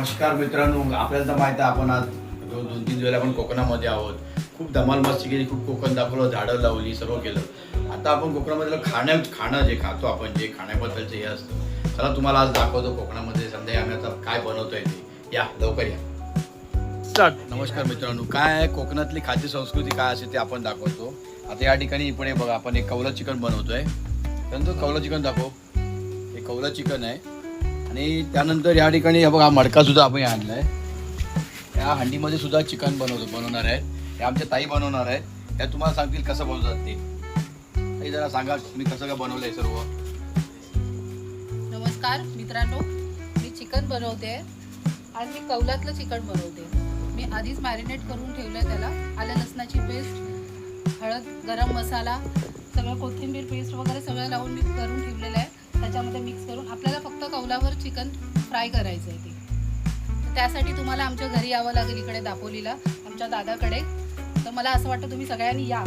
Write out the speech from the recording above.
नमस्कार मित्रांनो, आपल्याला तर माहिती आहे आपण आज 2-3 वेळेला आपण कोकणामध्ये आहोत. खूप धमाल मस्ती केली, खूप कोकण दाखवलं, झाडं लावली, सर्व केलं. आता आपण कोकणामधलं खाणं जे खातो आपण, जे खाण्याबद्दलचं हे असतं, चला तुम्हाला आज दाखवतो कोकणामध्ये संध्या आम्ही आता काय बनवतोय ते. या लवकर या. नमस्कार मित्रांनो, काय आहे कोकणातली खाद्य संस्कृती काय असते ते आपण दाखवतो. आता या ठिकाणी पुढे बघा, आपण एक कौला चिकन बनवतोय. त्यानंतर कौला चिकन दाखव. हे कौला चिकन आहे. आणि त्यानंतर या ठिकाणी बघा मडका सुद्धा आपण आणलाय. या हंडीमध्ये सुद्धा चिकन बनवणार आहेत. हे आमच्या ताई बनवणार आहेत. त्या तुम्हाला सांगतील कसं बनवतात ते. ताई जरा सांगा तुम्ही कसं काय बनवलंय सर्व. नमस्कार मित्रांनो, मी चिकन बनवते आणि मी कौलातलं चिकन बनवते. मी आधीच मॅरिनेट करून ठेवलंय त्याला. आलं लसणाची पेस्ट, हळद, गरम मसाला, सगळं कोथिंबीर पेस्ट वगैरे सगळं लावून मी करून ठेवलेलं आहे. त्याच्यामध्ये मिक्स करून आपल्याला फक्त कौलावर चिकन फ्राय करायचं आहे ते. त्यासाठी तुम्हाला आमच्या घरी यावं लागेल, इकडे दापोलीला आमच्या दादाकडे. तर मला असं वाटतं तुम्ही सगळ्यांनी या.